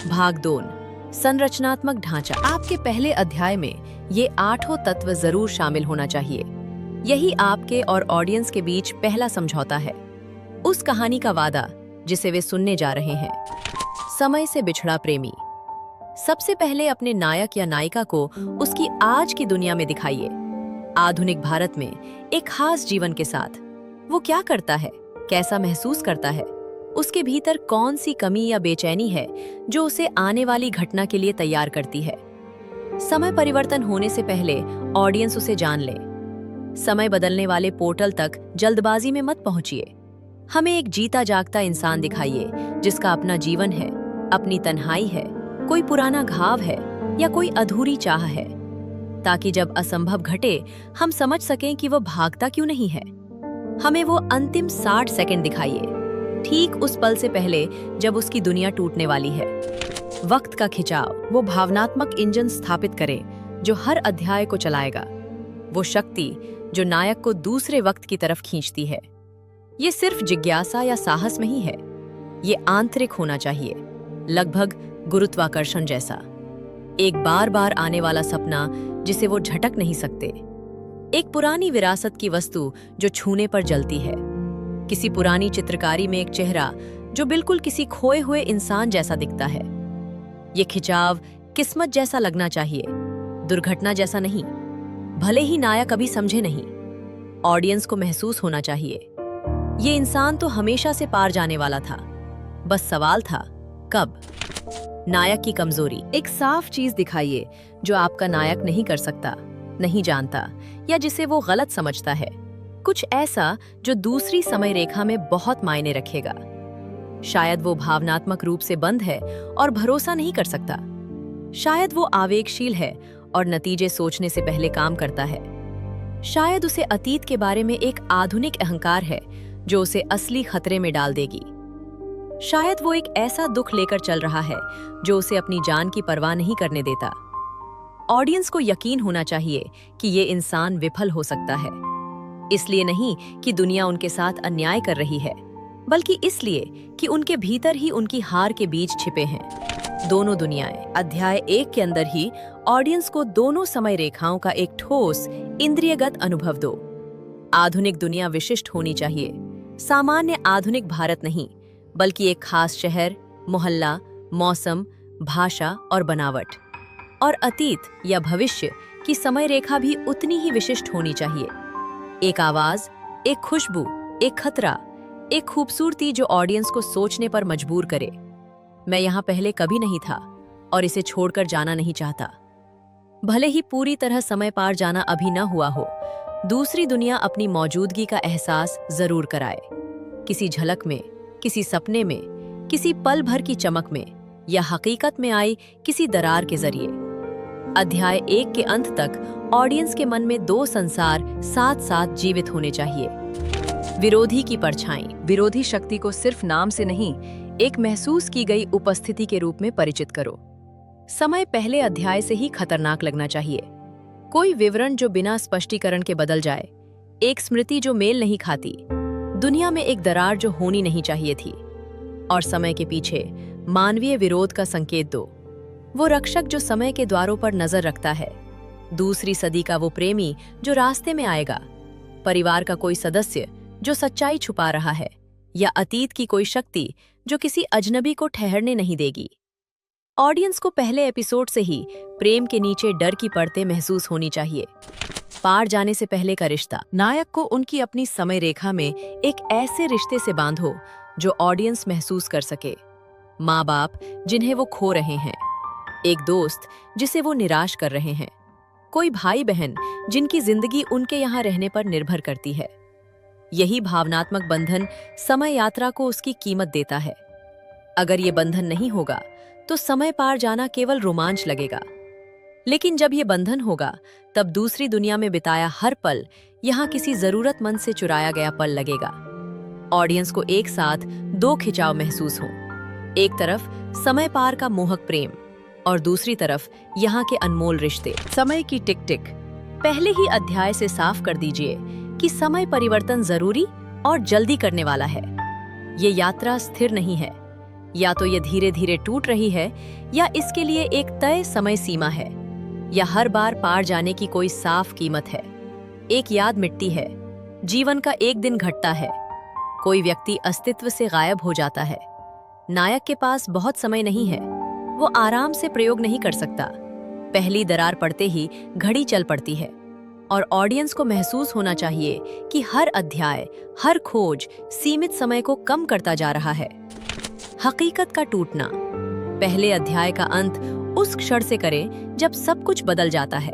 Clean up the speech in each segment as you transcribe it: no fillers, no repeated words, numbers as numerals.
भाग 2 संरचनात्मक ढांचा। आपके पहले अध्याय में ये 8 तत्व जरूर शामिल होना चाहिए। यही आपके और ऑडियंस के बीच पहला समझौता है, उस कहानी का वादा जिसे वे सुनने जा रहे हैं। समय से बिछड़ा प्रेमी। सबसे पहले अपने नायक या नायिका को उसकी आज की दुनिया में दिखाइए। आधुनिक भारत में एक खास जीवन के साथ वो क्या करता है, कैसा महसूस करता है, उसके भीतर कौन सी कमी या बेचैनी है जो उसे आने वाली घटना के लिए तैयार करती है। समय परिवर्तन होने से पहले ऑडियंस उसे जान ले। समय बदलने वाले पोर्टल तक जल्दबाजी में मत पहुंचिए। हमें एक जीता जागता इंसान दिखाइए जिसका अपना जीवन है, अपनी तन्हाई है, कोई पुराना घाव है या कोई अधूरी चाह है, ताकि जब असंभव घटे हम समझ सकें कि वो भागता क्यों नहीं है। हमें वो अंतिम 60 सेकंड दिखाइए, ठीक उस पल से पहले जब उसकी दुनिया टूटने वाली है। वक्त का खिंचाव। वो भावनात्मक इंजन स्थापित करे जो हर अध्याय को चलाएगा, वो शक्ति जो नायक को दूसरे वक्त की तरफ खींचती है। ये सिर्फ जिज्ञासा या साहस नहीं है, ये आंतरिक होना चाहिए, लगभग गुरुत्वाकर्षण जैसा। एक बार बार आने वाला सपना जिसे वो झटक नहीं सकते। एक पुरानी विरासत की वस्तु जो छूने पर जलती है। किसी पुरानी चित्रकारी में एक चेहरा जो बिल्कुल किसी खोए हुए इंसान जैसा दिखता है। ये खिंचाव किस्मत जैसा लगना चाहिए, दुर्घटना जैसा नहीं। भले ही नायक अभी समझे नहीं, ऑडियंस को महसूस होना चाहिए ये इंसान तो हमेशा से पार जाने वाला था, बस सवाल था कब। नायक की कमजोरी। एक साफ चीज दिखाइए जो आपका नायक नहीं कर सकता, नहीं जानता या जिसे वो गलत समझता है। कुछ ऐसा जो दूसरी समय रेखा में बहुत मायने रखेगा। शायद वो भावनात्मक रूप से बंद है और भरोसा नहीं कर सकता। शायद वो आवेगशील है और नतीजे सोचने से पहले काम करता है। शायद उसे अतीत के बारे में एक आधुनिक अहंकार है जो उसे असली खतरे में डाल देगी। शायद वो एक ऐसा दुख लेकर चल रहा है जो उसे अपनी जान की परवाह नहीं करने देता। ऑडियंस को यकीन होना चाहिए कि ये इंसान विफल हो सकता है, इसलिए नहीं कि दुनिया उनके साथ अन्याय कर रही है, बल्कि इसलिए कि उनके भीतर ही उनकी हार के बीज छिपे हैं। दोनों दुनियाएं। अध्याय 1 के अंदर ही ऑडियंस को दोनों समय रेखाओं का एक ठोस इंद्रियगत अनुभव दो। आधुनिक दुनिया विशिष्ट होनी चाहिए, सामान्य आधुनिक भारत नहीं, बल्कि एक खास शहर, मोहल्ला, मौसम, भाषा और बनावट। और अतीत या भविष्य की समय रेखा भी उतनी ही विशिष्ट होनी चाहिए। एक आवाज, एक खुशबू, एक खतरा, एक खूबसूरती जो ऑडियंस को सोचने पर मजबूर करे। मैं यहाँ पहले कभी नहीं था और इसे छोड़कर जाना नहीं चाहता। भले ही पूरी तरह समय पार जाना अभी न हुआ हो, दूसरी दुनिया अपनी मौजूदगी का एहसास जरूर कराए। किसी झलक में, किसी सपने में, किसी पल भर की चमक में या हकीकत में आई किसी दरार के जरिए। अध्याय 1 के अंत तक ऑडियंस के मन में 2 संसार साथ साथ जीवित होने चाहिए। विरोधी की परछाई। विरोधी शक्ति को सिर्फ नाम से नहीं, एक महसूस की गई उपस्थिति के रूप में परिचित करो। समय पहले अध्याय से ही खतरनाक लगना चाहिए। कोई विवरण जो बिना स्पष्टीकरण के बदल जाए, एक स्मृति जो मेल नहीं खाती, दुनिया में एक दरार जो होनी नहीं चाहिए थी। और समय के पीछे मानवीय विरोध का संकेत दो। वो रक्षक जो समय के द्वारों पर नजर रखता है, दूसरी सदी का वो प्रेमी जो रास्ते में आएगा, परिवार का कोई सदस्य जो सच्चाई छुपा रहा है, या अतीत की कोई शक्ति जो किसी अजनबी को ठहरने नहीं देगी। ऑडियंस को पहले एपिसोड से ही प्रेम के नीचे डर की परतें महसूस होनी चाहिए। पार जाने से पहले का रिश्ता। नायक को उनकी अपनी समय रेखा में एक ऐसे रिश्ते से बांधो जो ऑडियंस महसूस कर सके। माँ बाप जिन्हें वो खो रहे हैं, एक दोस्त जिसे वो निराश कर रहे हैं, कोई भाई बहन जिनकी जिंदगी उनके यहाँ रहने पर निर्भर करती है। यही भावनात्मक बंधन समय यात्रा को उसकी कीमत देता है। अगर ये बंधन नहीं होगा तो समय पार जाना केवल रोमांच लगेगा, लेकिन जब ये बंधन होगा तब दूसरी दुनिया में बिताया हर पल यहाँ किसी जरूरतमंद से चुराया गया पल लगेगा। ऑडियंस को एक साथ 2 खिंचाव महसूस हो, एक तरफ समय पार का मोहक प्रेम और दूसरी तरफ यहाँ के अनमोल रिश्ते। समय की टिक टिक। पहले ही अध्याय से साफ कर दीजिए कि समय परिवर्तन जरूरी और जल्दी करने वाला है। ये यात्रा स्थिर नहीं है, या तो ये धीरे धीरे टूट रही है, या इसके लिए एक तय समय सीमा है, या हर बार पार जाने की कोई साफ कीमत है। एक याद मिटती है, जीवन का एक दिन घटता है, कोई व्यक्ति अस्तित्व से गायब हो जाता है। नायक के पास बहुत समय नहीं है, वो आराम से प्रयोग नहीं कर सकता। पहली दरार पड़ते ही घड़ी चल पड़ती है, और ऑडियंस को महसूस होना चाहिए कि हर अध्याय, हर खोज सीमित समय को कम करता जा रहा है। हकीकत का टूटना। पहले अध्याय का अंत उस क्षण से करें जब सब कुछ बदल जाता है।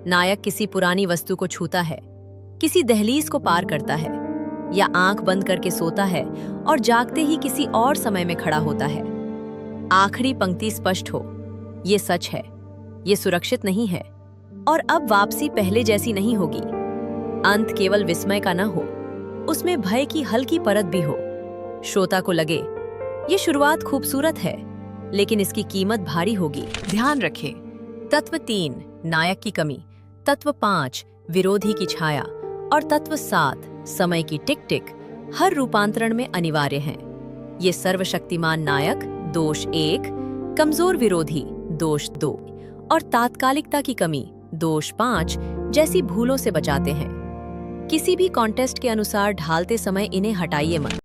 नायक किसी पुरानी वस्तु को छूता है, किसी दहलीज को पार करता है, या आंख बंद करके सोता है और जागते ही किसी और समय में खड़ा होता है। आखिरी पंक्ति स्पष्ट हो, ये सच है, ये सुरक्षित नहीं है, और अब वापसी पहले जैसी नहीं होगी। अंत केवल विस्मय का न हो, उसमें भय की हल्की परत भी हो। श्रोता को लगे ये शुरुआत खूबसूरत है, लेकिन इसकी कीमत भारी होगी। ध्यान रखें, तत्व 3 नायक की कमी, तत्व 5 विरोधी की छाया, और तत्व 7 समय की टिक टिक हर रूपांतरण में अनिवार्य हैं। ये सर्वशक्तिमान नायक दोष 1, कमजोर विरोधी दोष 2, और तात्कालिकता की कमी दोष 5 जैसी भूलों से बचाते हैं। किसी भी कॉन्टेस्ट के अनुसार ढालते समय इन्हें हटाइए मत।